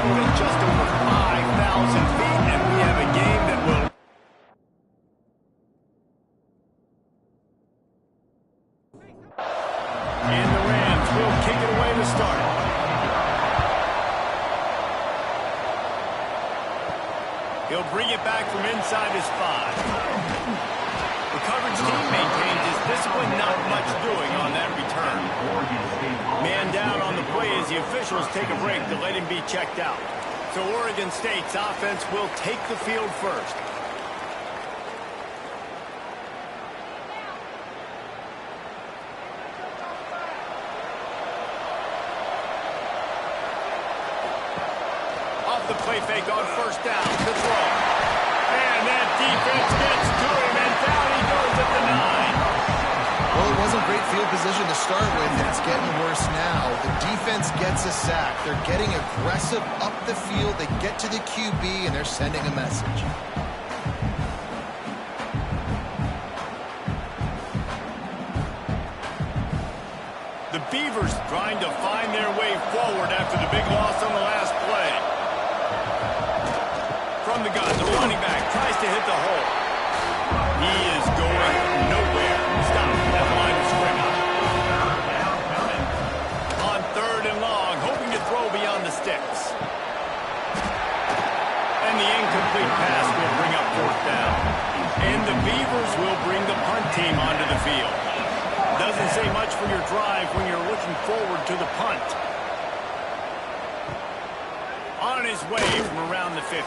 settled at just over 5,000 feet, and we have a game that will... And the Rams will kick it away to start. He'll bring it back from inside his 5. The coverage team maintains his discipline, not much doing on that return. Man down on the play as the officials take a break to let him be checked out. So Oregon State's offense will take the field first. Off the play fake on first down to throw. And that defense gets to him, and down he goes at the 9. Well, it wasn't great field position to start with, and it's getting worse now. The defense gets a sack. They're getting aggressive up the field. They get to the QB, and they're sending a message. The Beavers trying to find their way forward after the big loss on the last play. From the gun, the running back tries to hit the hole. He is going nowhere. Stop at the line of scrimmage. On 3rd and long, hoping to throw beyond the sticks. And the incomplete pass will bring up 4th down. And the Beavers will bring the punt team onto the field. Doesn't say much for your drive when you're looking forward to the punt. On his way from around the 50.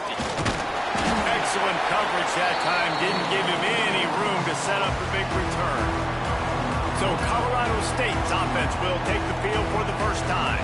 Excellent coverage that time. Didn't give him any room to set up a big return. So Colorado State's offense will take the field for the first time.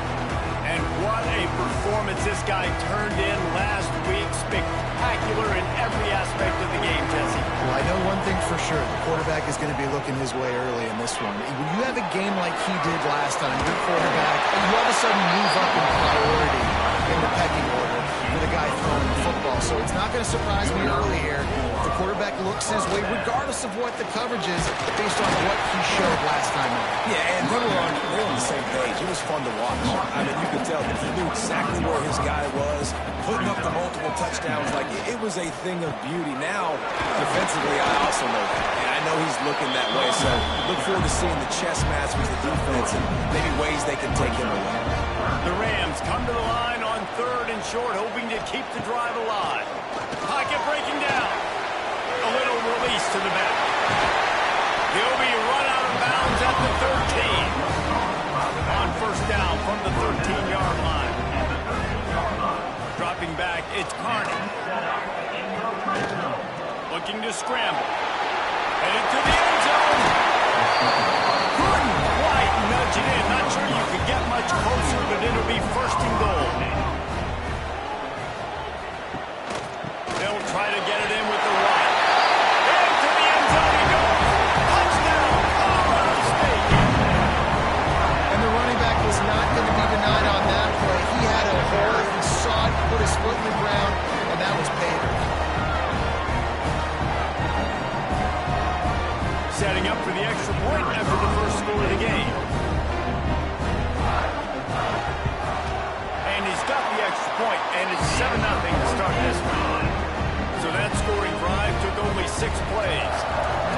And what a performance this guy turned in last week. Spectacular in every aspect of the game, Jesse. Well, I know one thing for sure. The quarterback is going to be looking his way early in this one. When you have a game like he did last time, your quarterback, you all of a sudden move up in priority in the pecking order for the guy throwing the football. So it's not going to surprise me early here. The quarterback looks his way, regardless of what the coverage is, based on what he showed last time out. Yeah, and they were on the same page. It was fun to watch. I mean, you could tell that he knew exactly where his guy was, putting up the multiple touchdowns. Like, it was a thing of beauty. Now, defensively, I also know that. And I know he's looking that way. So look forward to seeing the chess match with the defense and maybe ways they can take him away. The Rams come to the line on 3rd and short, hoping to keep the drive alive. Pocket breaking down. A little release to the back. He'll be run out of bounds at the 13. On first down from the 13-yard line. Dropping back, it's Carney. Looking to scramble. Headed to the end zone. Couldn't quite nudge it in. Not sure you could get much closer, but it'll be 1st and goal. They'll try to get it in with the run. Into the end zone he goes. Touchdown, Colorado State. And the running back was not going to be denied on that play. He had a hole. He saw it, put his foot in the ground, and that was payback. Setting up for the extra point after the first score of the game. And he's got the extra point, and it's 7-0 to start this one. So that scoring drive took only 6 plays.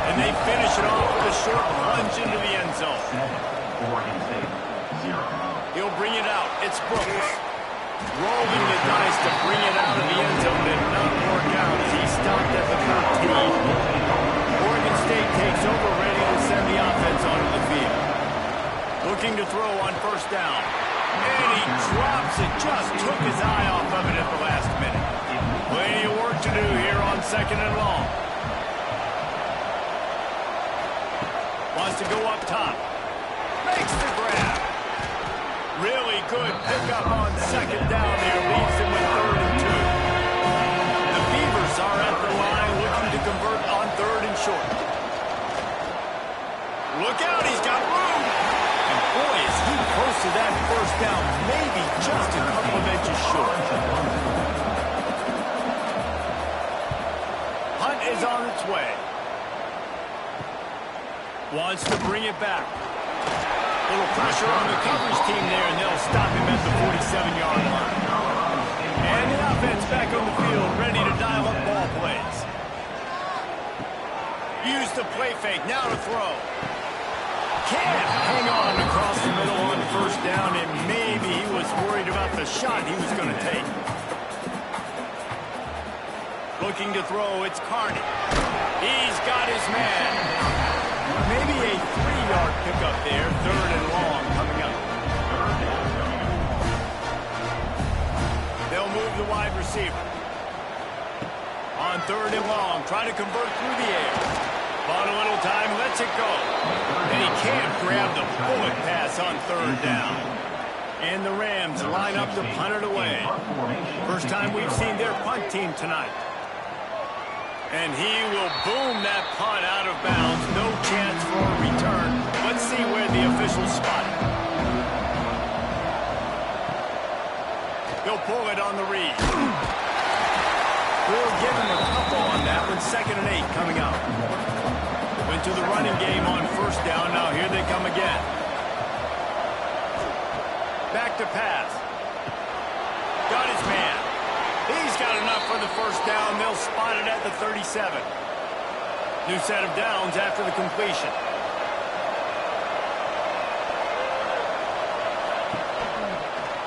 And they finish it off with a short plunge into the end zone. He'll bring it out. It's Brooks. Rolling the dice to bring it out of the end zone. Did not work out as he stopped at the 13. Oregon State takes over, ready to send the offense onto the field. Looking to throw on first down. And he drops it. Just took his eye off of it at the last minute. Plenty of work to do here on 2nd and long. Wants to go up top. Makes the grab. Really good pickup on 2nd down there. Leaves him with 3rd and 2. The Beavers are at the line looking to convert on 3rd and short. Look out, he's got room. And boy, is he close to that first down, maybe just a couple of inches short. Hunt is on its way. Wants to bring it back. Little pressure on the coverage team there, and they'll stop him at the 47-yard line. And the offense back on the field, ready to dial up ball plays. Use the play fake, now to throw. Can't hang on across the middle on first down, and maybe he was worried about the shot he was going to take. Looking to throw, it's Carney. He's got his man. Maybe a 3-yard pickup there, 3rd and long coming up. They'll move the wide receiver. On 3rd and long, try to convert through the air. Bought a little time, lets it go. And he can't grab the bullet pass on 3rd down. And the Rams line up to punt it away. First time we've seen their punt team tonight. And he will boom that punt out of bounds. No chance for a return. Let's see where the officials spot it. He'll pull it on the read. We'll give him a couple on that one. 2nd and 8 coming up. Went to the running game on 1st down. Now here they come again. Back to pass. Got his man. He's got enough for the 1st down. They'll spot it at the 37. New set of downs after the completion.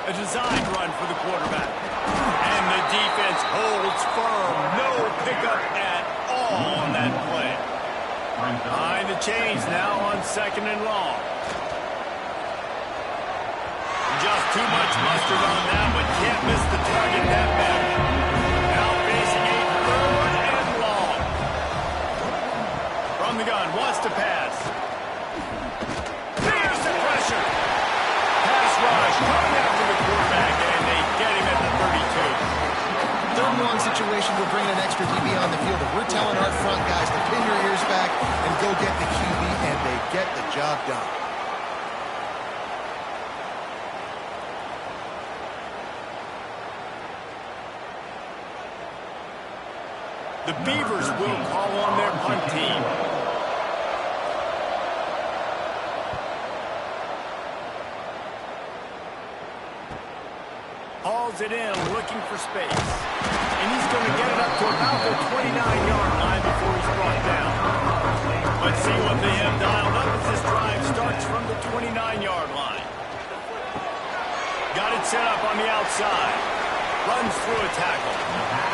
A design run for the quarterback. And the defense holds firm. No pickup at all on that play. Behind the chains now on 2nd and long. Just too much mustard on that one. Can't miss the target that bad. Now facing a 3rd and long. From the gun, wants to pass. There's the pressure. Pass rush coming after the quarterback, and they get him at the 32. 3rd and long situation, we're bringing an extra DB on the field. If we're telling our front guys to pin your ears back and go get the QB, and they get the job done. The Beavers will call on their punt team. Hauls it in, looking for space. And he's going to get it up to about the 29-yard line before he's brought down. Let's see what they have dialed up as this drive starts from the 29-yard line. Got it set up on the outside. Runs through a tackle.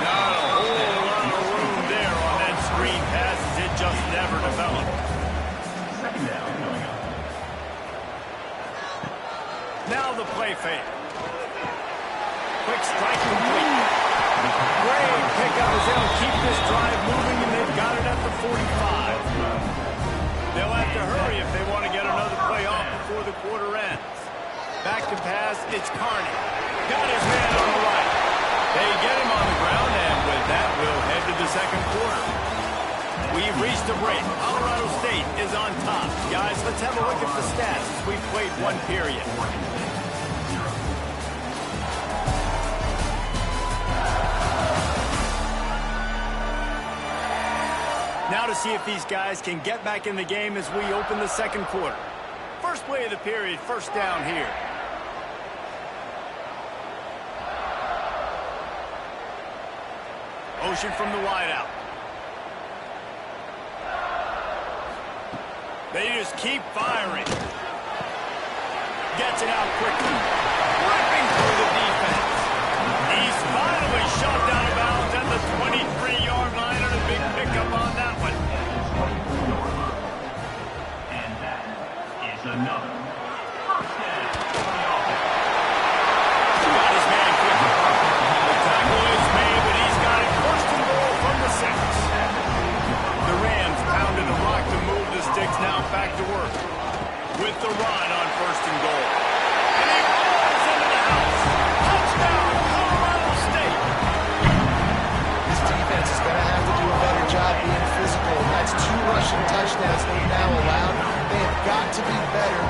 Not a whole lot of room there on that screen pass as it just never developed. 2nd down coming up. Now the play fake. Quick strike complete. Great pickup as they'll keep this drive moving, and they've got it at the 45. They'll have to hurry if they want to get another play off before the quarter ends. Back to pass, it's Carney. Got his man on the right. They get him on the ground, and with that, we'll head to the 2nd quarter. We've reached a break. Colorado State is on top. Guys, let's have a look at the stats as we've played one period. Now to see if these guys can get back in the game as we open the 2nd quarter. First play of the period, 1st down here. Motion from the wideout. They just keep firing. Gets it out quickly. Ripping through the defense. He's finally shoved out of bounds at the 23-yard line on a big pickup on that one. And that is another 1st down. Got his man quickly. The tackle is made, but he's got it 1st and goal from the 6. The Rams pounded the rock to move the sticks, now back to work. With the run on 1st and goal. And he rolls into the house. Touchdown, Colorado State. This defense is going to have to do a better job being physical. That's 2 rushing touchdowns they've now allowed. They have got to be better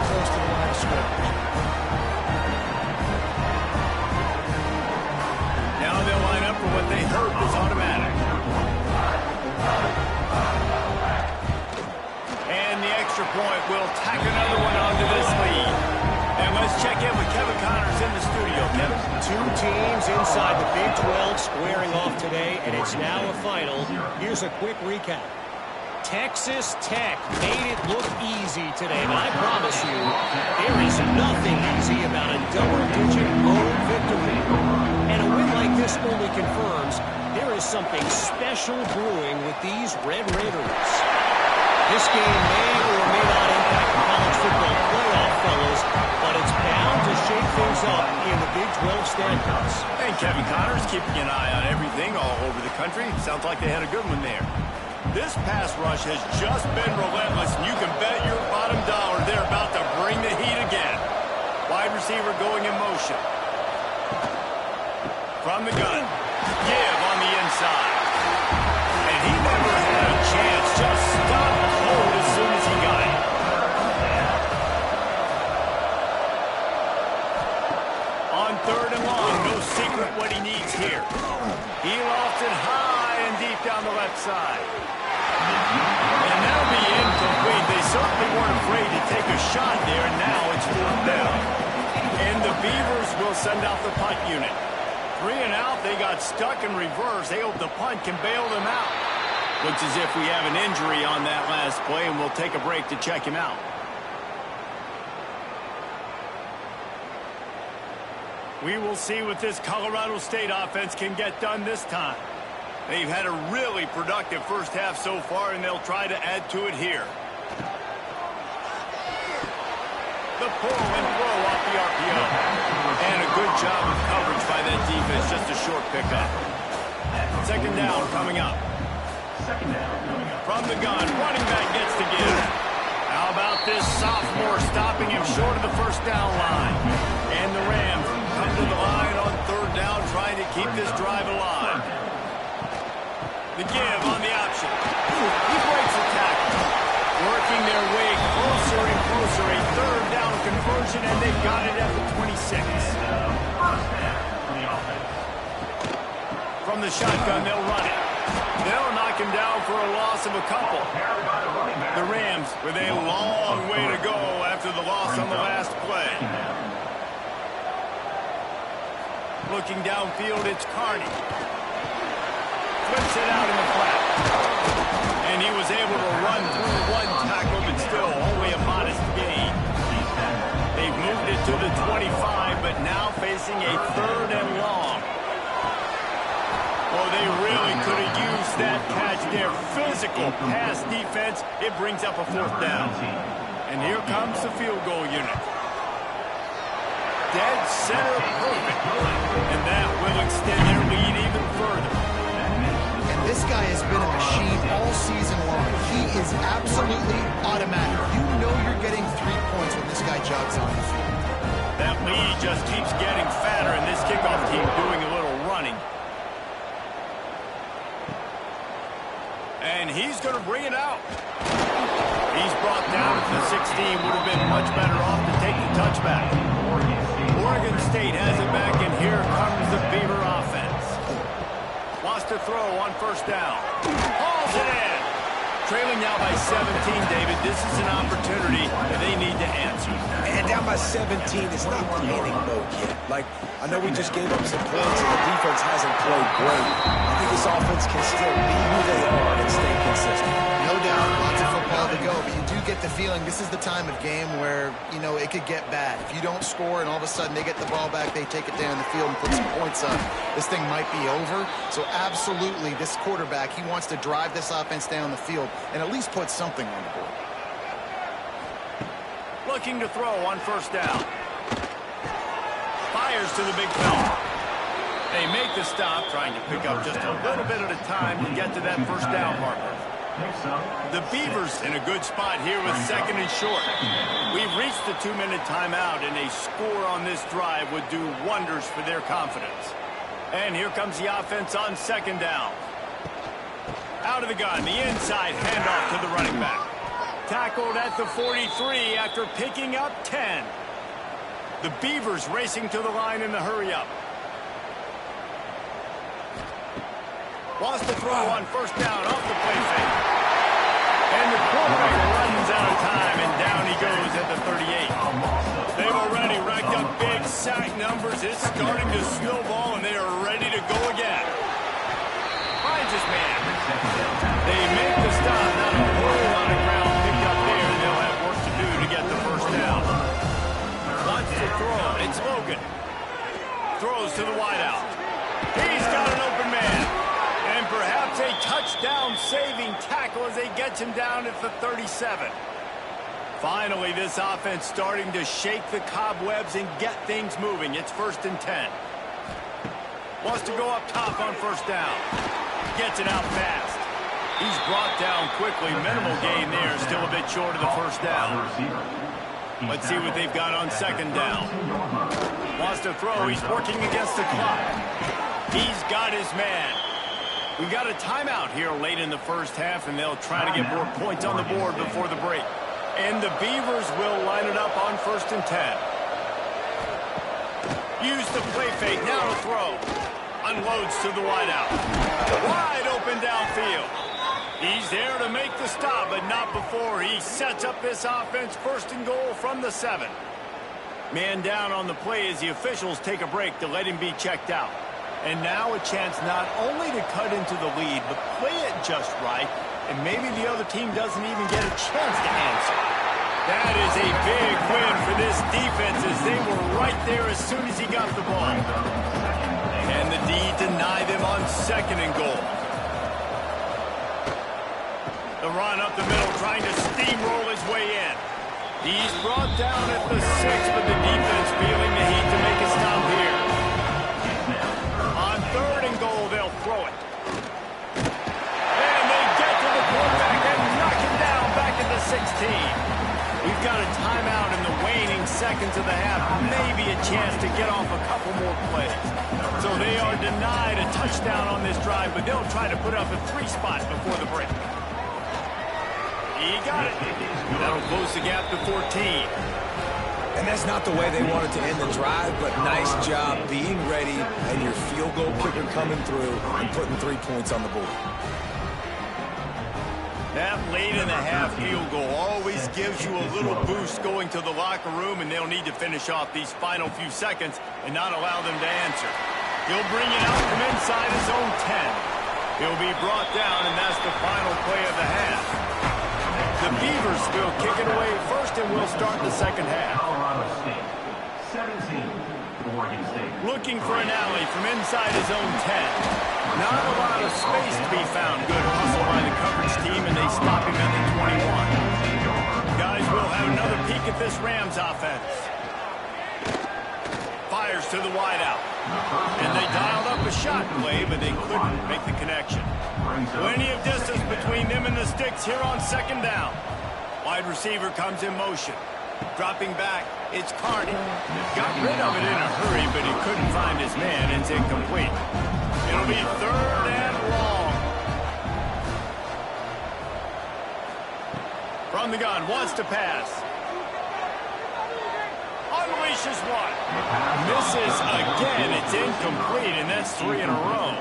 Two teams inside the Big 12 squaring off today, and it's now a final. Here's a quick recap. Texas Tech made it look easy today, but I promise you, there is nothing easy about a double-digit home victory. And a win like this only confirms there is something special brewing with these Red Raiders. This game may or may not impact the college football playoff, fellas, but it's bound to shake things up in the Big 12 standings. And Kevin Connors keeping an eye on everything all over the country. Sounds like they had a good one there. This pass rush has just been relentless, and you can bet your bottom dollar they're about to bring the heat again. Wide receiver going in motion. From the gun. Give on the inside. And he never had a chance. Just stopped cold as soon as he got it. On 3rd and long, no secret what he needs here. He lofts it high and deep down the left side. And that'll be incomplete. They certainly weren't afraid to take a shot there, and now it's 4th down. And the Beavers will send out the punt unit. 3 and out, they got stuck in reverse. They hope the punt can bail them out. Looks as if we have an injury on that last play, and we'll take a break to check him out. We will see what this Colorado State offense can get done this time. They've had a really productive first half so far, and they'll try to add to it here. The pull and throw off the RPO. And a good job of coverage by that defense, just a short pickup. 2nd down coming up. From the gun, running back gets to give. How about this sophomore stopping him short of the 1st down line? And the Rams come to the line on 3rd down, trying to keep this drive alive. The give on the option. He breaks the tackle. Working their way closer and closer. A 3rd down conversion, and they've got it at the 26. From the shotgun, they'll run it. They'll knock him down for a loss of a couple. The Rams with a long way to go after the loss on the last play. Looking downfield, it's Carney. Flips it out in the flat. And he was able to run through 1 tackle, but still only a modest gain. They've moved it to the 25, but now facing a 3rd and long. Oh, they really could have used that catch there. Physical pass defense. It brings up a 4th down. And here comes the field goal unit. Dead center perfect. And that will extend their lead even further. This guy has been a machine all season long. He is absolutely automatic. You know you're getting 3 points when this guy jogs on the field. That lead just keeps getting fatter, and this kickoff team doing a little running. And he's going to bring it out. He's brought down at the 16. Would have been much better off to take the touchback. Oregon State has it back, and here comes the Beaver offense. Wants to throw on 1st down. Hauls it in. Trailing now by 17, David. This is an opportunity that they need to answer. And down by 17, it's not panic mode yet. Like, I know we just gave up some points and the defense hasn't played great. I think this offense can still be who they are and stay consistent. No doubt, lots of football to go, but you do get the feeling this is the time of game where, you know, it could get bad. If you don't score and all of a sudden they get the ball back, they take it down the field and put some points up, this thing might be over. So absolutely, this quarterback, he wants to drive this offense down the field and at least put something on the board. Looking to throw on 1st down. Fires to the big fella. They make the stop, trying to pick up just a little bit at a time to get to that 1st down marker. The Beavers in a good spot here with 2nd and short. We've reached the 2-minute timeout, and a score on this drive would do wonders for their confidence. And here comes the offense on 2nd down. Out of the gun, the inside handoff to the running back. Tackled at the 43 after picking up 10. The Beavers racing to the line in the hurry-up. Wants to throw on 1st down off the play fake. And the quarterback runs out of time, and down he goes at the 38. They've already wrecked racked up big sack numbers. It's starting to snowball, and they are ready to go again. Finds his man. They make the stop. Not a whole lot of ground picked up there, and they'll have work to do to get the first down. Wants to throw. It's Logan. Throws to the wideout. He's got an open man. And perhaps a touchdown-saving tackle as they get him down at the 37. Finally, this offense starting to shake the cobwebs and get things moving. It's 1st and 10. Wants to go up top on first down. Gets it out fast. He's brought down quickly. Minimal gain there. Still a bit short of the first down. Let's see what they've got on 2nd down. Wants to throw. He's working against the clock. He's got his man. We got a timeout here late in the first half, and they'll try to get more points on the board before the break. And the Beavers will line it up on 1st and 10. Use the play fake. Now to throw. Unloads to the wideout. Wide open downfield. He's there to make the stop, but not before he sets up this offense 1st and goal from the 7. Man down on the play as the officials take a break to let him be checked out. And now a chance not only to cut into the lead, but play it just right, and maybe the other team doesn't even get a chance to answer. That is a big win for this defense as they were right there as soon as he got the ball. And the D denied them on 2nd and goal. The run up the middle, trying to steamroll his way in. He's brought down at the 6, but the defense feeling the heat to make a stop here. On 3rd and goal, they'll throw it. And they get to the quarterback and knock him down back at the 16. We've got a timeout in the waning seconds of the half. Maybe a chance to get off a couple more plays. So they are denied a touchdown on this drive, but they'll try to put up a 3 spot before the break. He got it. That'll close the gap to 14. And that's not the way they wanted to end the drive, but nice job being ready and your field goal kicker coming through and putting 3 points on the board. That late in the half field goal always gives you a little boost going to the locker room, and they'll need to finish off these final few seconds and not allow them to answer. He'll bring it out from inside his own 10. He'll be brought down, and that's the final play of the half. The Beavers will kick it away first, and we'll start the second half. Colorado State, 17, Oregon State. Looking for an alley from inside his own 10. Not a lot of space to be found. Good hustle by the coverage team, and they stop him at the 21. Guys, we'll have another peek at this Rams offense. Fires to the wideout. And they dialed up a shot play, but they couldn't make the connection. Plenty of distance between them and the sticks here on 2nd down. Wide receiver comes in motion. Dropping back, it's Carney. Got rid of it in a hurry, but he couldn't find his man. It's incomplete. It'll be 3rd and long. From the gun, wants to pass. Unleashes one. Misses again. It's incomplete, and that's 3 in a row.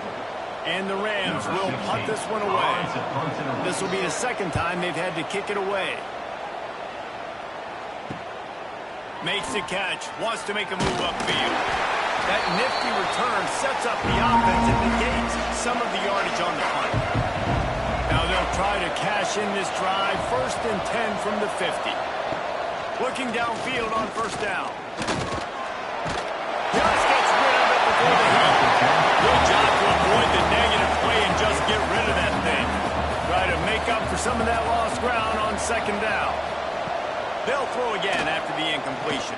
And the Rams will punt this one away. This will be the 2nd time they've had to kick it away. Makes the catch. Wants to make a move upfield. That nifty return sets up the offense and negates some of the yardage on the punt. Now they'll try to cash in this drive. 1st and 10 from the 50. Looking downfield on 1st down. Just gets rid of it before the heat. Good job to avoid the negative play and just get rid of that thing. Try to make up for some of that lost ground on 2nd down. They'll throw again after the incompletion.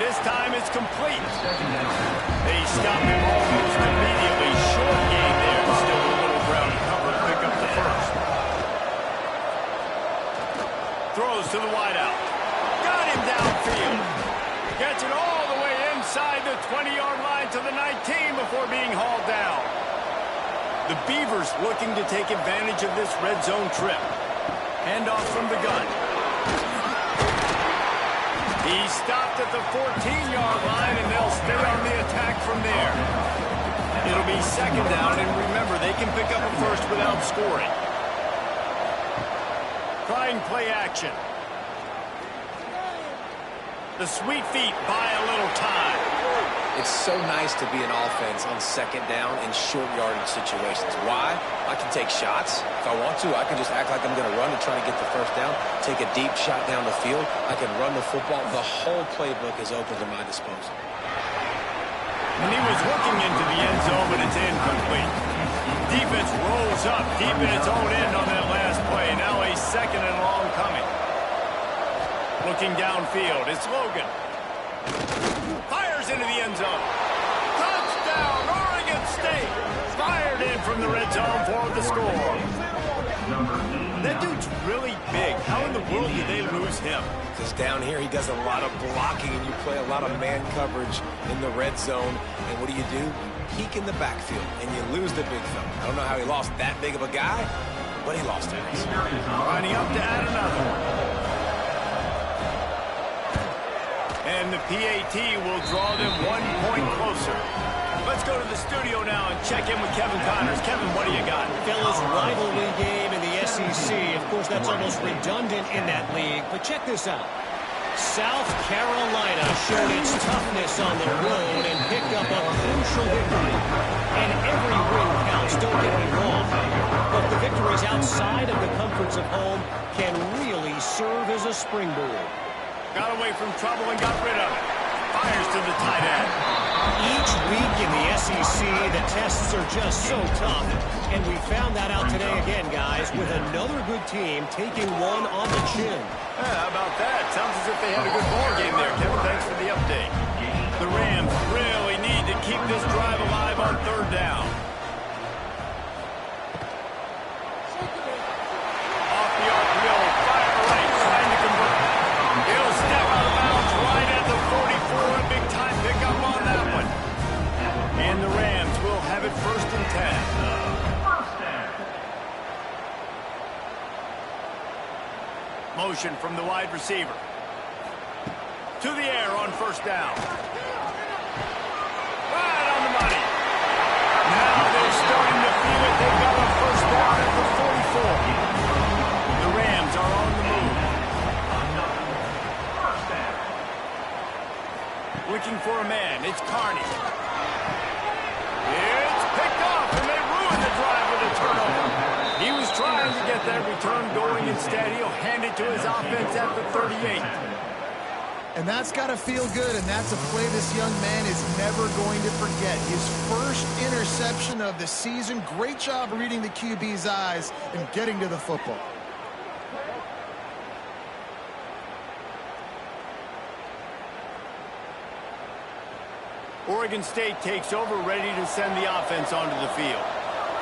This time it's complete. They stop him almost immediately. Short gain there. Still a little ground to cover to pick up the 1st. Throws to the wideout. Got him downfield. Gets it all the way inside the 20-yard line to the 19 before being hauled down. The Beavers looking to take advantage of this red zone trip. Handoff from the gun. He stopped at the 14-yard line, and they'll stay on the attack from there. It'll be 2nd down, and remember, they can pick up a 1st without scoring. Trying play action. The sweet feet buy a little time. It's so nice to be an offense on second down in short yardage situations. Why? I can take shots. If I want to, I can just act like I'm going to run and try to get the first down, take a deep shot down the field. I can run the football. The whole playbook is open to my disposal. And he was looking into the end zone, but it's incomplete. Defense rolls up deep in its own end on that last play. Now a second and long coming. Looking downfield, it's Logan. Fires into the end zone. Touchdown, Oregon State. Fired in from the red zone for the score. That dude's really big. How in the world did they lose him? Because down here he does a lot of blocking and you play a lot of man coverage in the red zone. And what do? Peek in the backfield and you lose the big fella. I don't know how he lost that big of a guy, but he lost it. Lining up to add another one. And the PAT will draw them 1 point closer. Let's go to the studio now and check in with Kevin Connors. Kevin, what do you got? Fellas, rivalry game in the SEC. Of course, that's almost redundant in that league. But check this out. South Carolina showed its toughness on the road and picked up a crucial victory. And every win counts, don't get me wrong. But the victories outside of the comforts of home can really serve as a springboard. Got away from trouble and got rid of it. Fires to the tight end. Each week in the SEC, the tests are just so tough. And we found that out today again, guys, with another good team taking one on the chin. Yeah, how about that? Sounds as if they had a good ball game there, Kevin. Thanks for the update. The Rams really need to keep this drive alive on third down. Off the RPO, fire right, trying to convert. He'll step out of bounds right at the 44. A big time pickup on that one. And the Rams will have it 1st and 10. Motion from the wide receiver. To the air on 1st down. Right on the money. Now they're starting to feel it. They've got a 1st down at the 44. The Rams are on the move. Looking for a man. It's Carney. It's picked off, and they ruined the drive with a turnover. He was trying to get that return going. Instead, he'll hand it to his offense at the 38. And that's got to feel good, and that's a play this young man is never going to forget. His first interception of the season. Great job reading the QB's eyes and getting to the football. Oregon State takes over, ready to send the offense onto the field.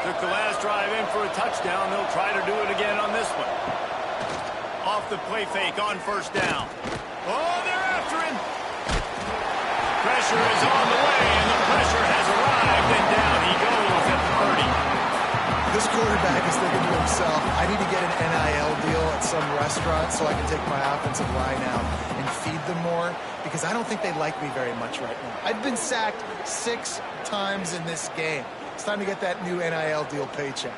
Took the last drive in for a touchdown. They'll try to do it again on this one. Off the play fake on 1st down. Oh, they're after him. Pressure is on the way, and the pressure has arrived, and down he goes at the 30. This quarterback is thinking to himself, I need to get an NIL deal at some restaurant so I can take my offensive line out and feed them more, because I don't think they like me very much right now. I've been sacked 6 times in this game. It's time to get that new NIL deal paycheck.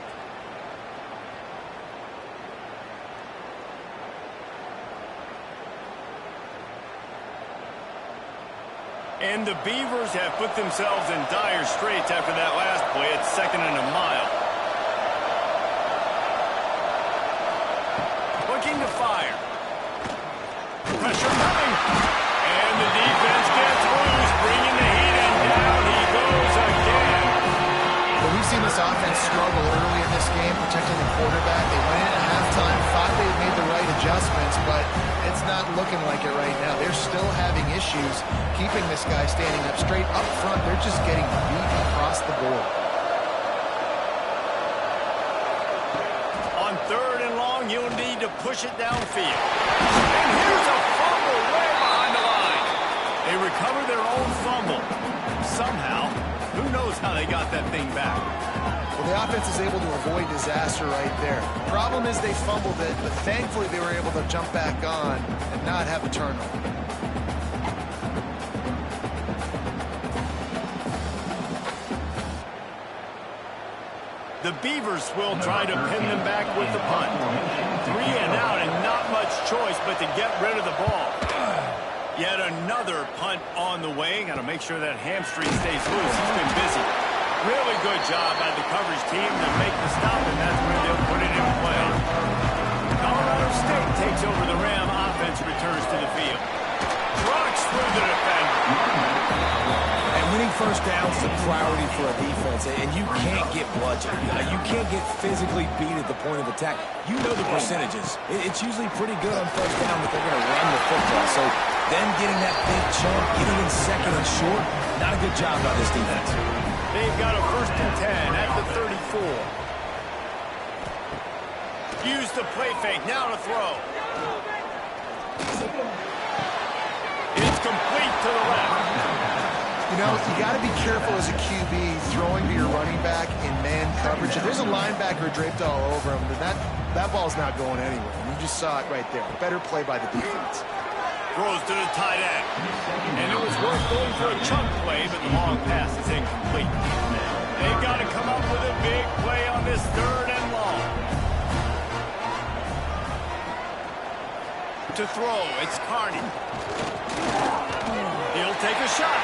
And the Beavers have put themselves in dire straits after that last play. It's 2nd and a mile. Looking to fire. Pressure coming. And the defense gets loose, bringing the heat, and down he goes again. But we've seen this offense struggle early in this game, protecting the quarterback. They went in at halftime, thought they had made the right adjustments, but it's not looking like it right now. They're still having issues keeping this guy standing up straight. Up front, they're just getting beat across the board. On 3rd and long, you'll need to push it downfield. And here's a fumble way behind the line. They recover their own fumble. Somehow, who knows how they got that thing back. Well, the offense is able to avoid disaster right there. The problem is they fumbled it, but thankfully they were able to jump back on and not have a turnover. The Beavers will try to pin them back with the punt. 3 and out and not much choice but to get rid of the ball. You Yet another punt on the way. Got to make sure that hamstring stays loose. He's been busy. Really good job by the coverage team to make the stop, and that's where they'll put it in play. Colorado State takes over the Ram. Offense returns to the field. Trucks through the defender. And winning first downs is a priority for a defense, and you can't get bludgeoned. You can't get physically beat at the point of attack. You know the percentages. It's usually pretty good on first down that they're going to run the football. So them getting that big chunk, getting in second and short, not a good job by this defense. They've got a 1st and 10 at the 34. Use the play fake. Now to throw. It's complete to the left. You know, you got to be careful as a QB throwing to your running back in man coverage. If there's a linebacker draped all over him, then that ball's not going anywhere. And you just saw it right there. Better play by the defense. Throws to the tight end. And it was worth going for a chunk play, but the long pass is incomplete. They've got to come up with a big play on this 3rd and long. To throw, it's Carney. He'll take a shot.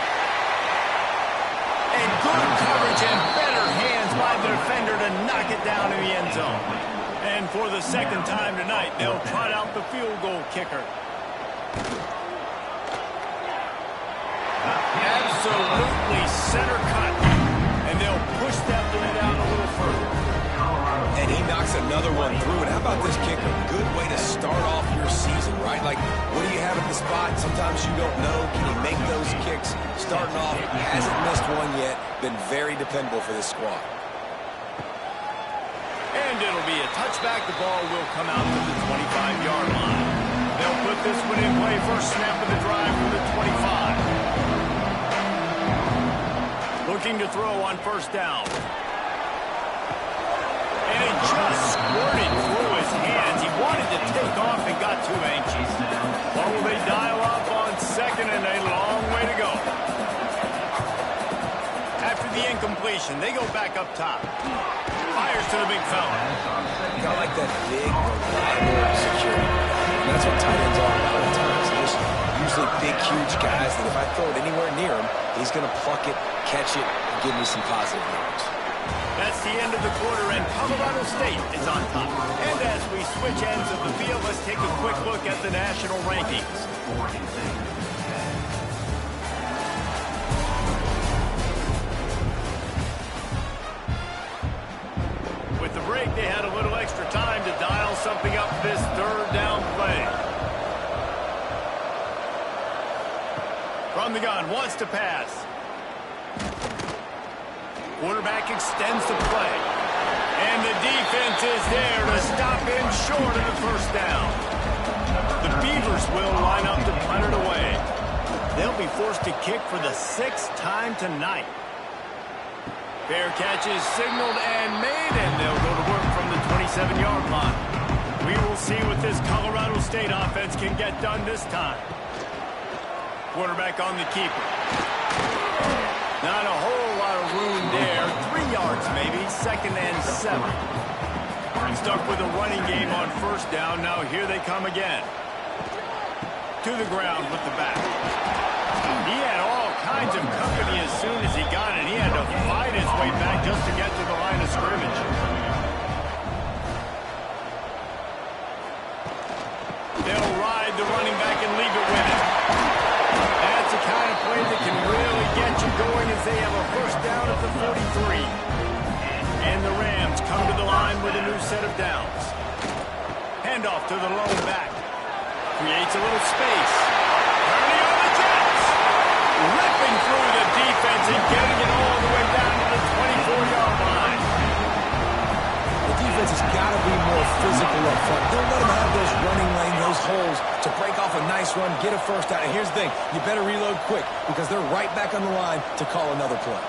And good coverage and better hands by the defender to knock it down in the end zone. And for the 2nd time tonight, they'll trot out the field goal kicker. Absolutely center cut. And they'll push that lead out a little further. And he knocks another one through. And how about this kicker? Good way to start off your season, right? Like, what do you have at the spot? Sometimes you don't know. Can he make those kicks? Starting off, hasn't missed one yet. Been very dependable for this squad. And it'll be a touchback. The ball will come out to the 25-yard line. They'll put this one in play. First snap of the drive for the 25. Looking to throw on 1st down. And it just squirted through his hands. He wanted to take off and got too anxious. What will they dial up on 2nd and a long way to go? After the incompletion, they go back up top. Fires to the big fella. I like that big, reliable security. And that's what tight ends are a lot of times. They're just usually big, huge guys that if I throw it anywhere near him, he's going to pluck it, catch it, and give me some positive yards. That's the end of the quarter, and Colorado State is on top. And as we switch ends of the field, let's take a quick look at the national rankings. With the break, they had a little extra time to dial something up this 3rd down play. From the gun, wants to pass. Quarterback extends the play. And the defense is there to stop him short of the 1st down. The Beavers will line up to punt it away. They'll be forced to kick for the 6th time tonight. Fair catch is signaled and made, and they'll go to work from the 27-yard line. We will see what this Colorado State offense can get done this time. Quarterback on the keeper. Not a whole lot of room there. 3 yards maybe. 2nd and 7. Stuck with a running game on 1st down. Now here they come again. To the ground with the back. He had all kinds of company as soon as he got it. He had to fight his way back just to get to the line of scrimmage. They'll ride the running back and leave it with him. That's the kind of play that can really get you going as they have a 1st down at the 43. And the Rams come to the line with a new set of downs. Handoff to the lone back. Creates a little space. Early on the Jets. Ripping through the defense and getting it all the way down to the 24-yard line. The defense has got to be more physical up front. Don't let them have those running lane, those holes to break off a nice run, get a 1st down. And here's the thing, you better reload quick because they're right back on the line to call another play.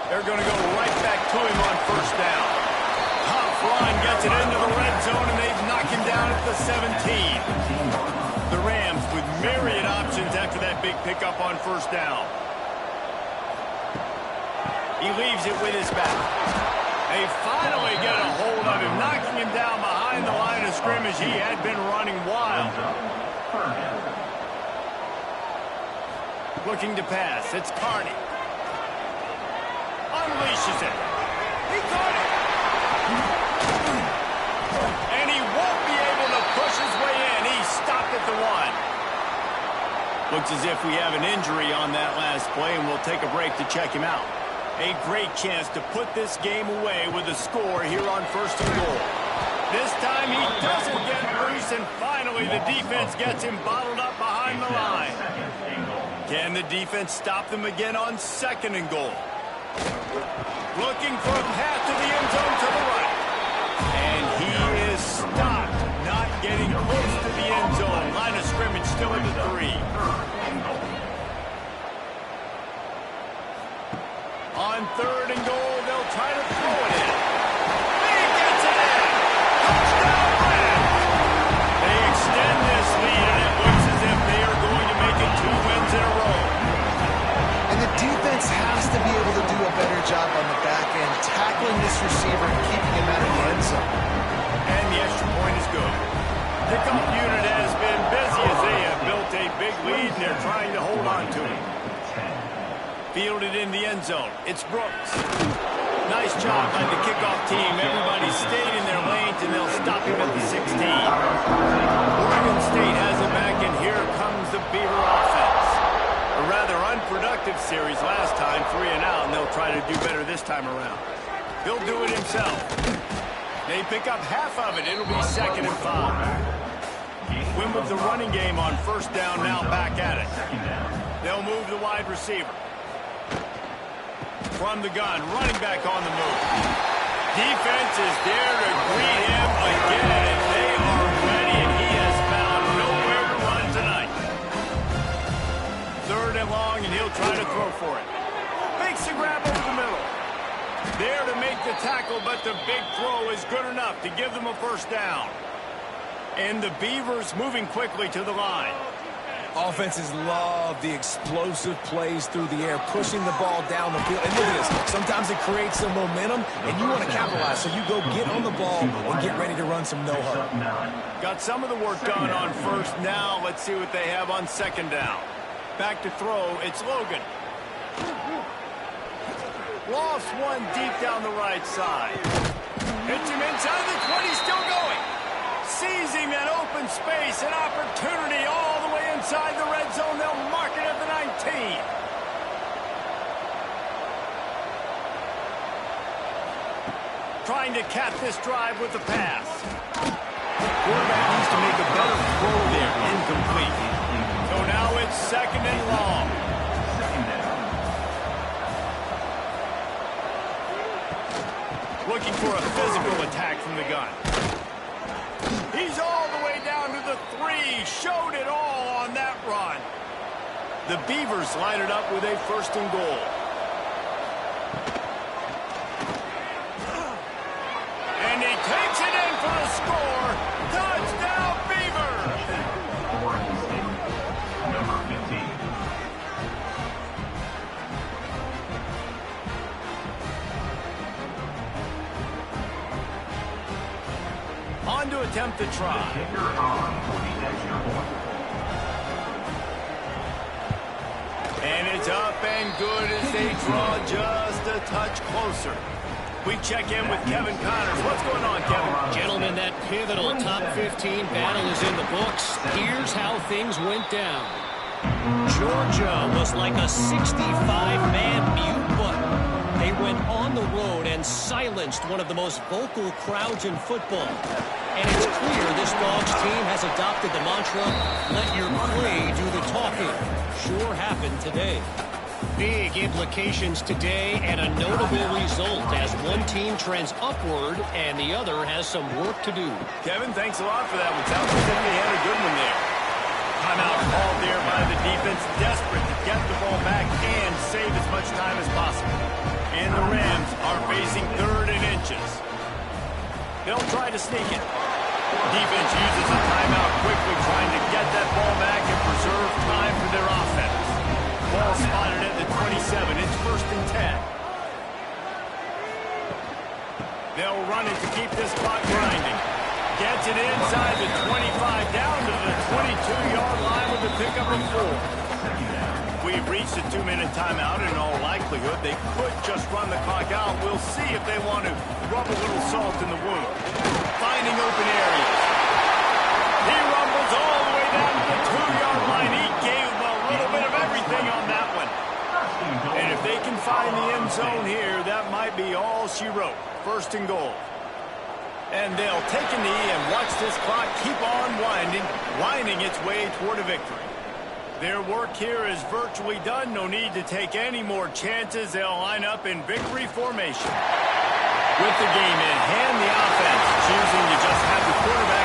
They're going to go right back to him on 1st down. Tough line gets it into the red zone, and they've knocked him down at the 17. The Rams with myriad options after that big pickup on 1st down. He leaves it with his back. They finally get a hold of him, knocking him down behind behind the line of scrimmage. He had been running wild. Looking to pass. It's Carney. Unleashes it. He caught it. And he won't be able to push his way in. He stopped at the 1. Looks as if we have an injury on that last play, and we'll take a break to check him out. A great chance to put this game away with a score here on 1st and goal. This time he doesn't get loose, and finally the defense gets him bottled up behind the line. Can the defense stop them again on 2nd and goal? Looking for a path to the end zone to the right. And he is stopped, not getting close to the end zone. Line of scrimmage still at the 3. On 3rd and goal, they'll try to throw it in. He gets it in. Touchdown, Rams. They extend this lead, and it looks as if they are going to make it 2 wins in a row. And the defense has to be able to do a better job on the back end, tackling this receiver and keeping him out of the end zone. And the extra point is good. Kickoff unit has been busy as they have built a big lead, and they're trying to hold on to it. Fielded in the end zone. It's Brooks. Nice job by the kickoff team. Everybody stayed in their lanes, and they'll stop him at the 16. Oregon State has it back, and here comes the Beaver offense. A rather unproductive series last time, 3 and out, and they'll try to do better this time around. He'll do it himself. They pick up half of it. It'll be 2nd and 5. Win with the running game on 1st down, now back at it. They'll move the wide receiver. From the gun, running back on the move. Defense is there to greet him again, and they are ready, and he has found nowhere to run tonight. 3rd and long, and he'll try to throw for it. Makes the grab over the middle. There to make the tackle, but the big throw is good enough to give them a 1st down. And the Beavers moving quickly to the line. Offenses love the explosive plays through the air, pushing the ball down the field. And look at this. Sometimes it creates some momentum, and you want to capitalize. So you go get on the ball and get ready to run some no-huddle. Got some of the work done on 1st. Now let's see what they have on 2nd down. Back to throw. It's Logan. Lost one deep down the right side. Hits him inside the 20. Still going. Seizing that open space, an opportunity all the way inside the red zone. They'll mark it at the 19. Trying to cap this drive with the pass. Quarterback needs to make a better throw there. Incomplete. So now it's 2nd and long. Looking for a physical attack from the gun. He's all the way down to the 3. Showed it all on that run. The Beavers line it up with a 1st and goal. And he takes it in for the score. Touchdown, Beavers! Oregon State, number 15. On to attempt the try. Kicker on for the extra point. And it's up and good as they draw just a touch closer. We check in with Kevin Connors. What's going on, Kevin? Gentlemen, that pivotal top 15 battle is in the books. Here's how things went down. Georgia was like a 65-man mute button. They went on the road and silenced one of the most vocal crowds in football. And it's clear this Dogs team has adopted the mantra, let your play do the talking. Sure happened today. Big implications today and a notable result as one team trends upward and the other has some work to do. Kevin, thanks a lot for that one. Sounds like they had a good one there. Timeout called there by the defense, desperate to get the ball back and save as much time as possible. And the Rams are facing 3rd and inches. They'll try to sneak it. Defense uses a timeout quickly, trying to get that ball back and preserve time for their offense. Ball spotted at the 27. It's 1st and 10. They'll run it to keep this clock grinding. Gets it inside the 25, down to the 22-yard line with a pickup of 4. We've reached a 2-minute timeout. In all likelihood, they could just run the clock out. We'll see if they want to rub a little salt in the wound. Finding open areas. He rumbles all the way down to the 2-yard line. He gave a little bit of everything on that one. And if they can find the end zone here, that might be all she wrote. First and goal. And they'll take a knee and watch this clock keep on winding its way toward a victory. Their work here is virtually done. No need to take any more chances. They'll line up in victory formation. With the game in hand, the offense choosing to just have the quarterback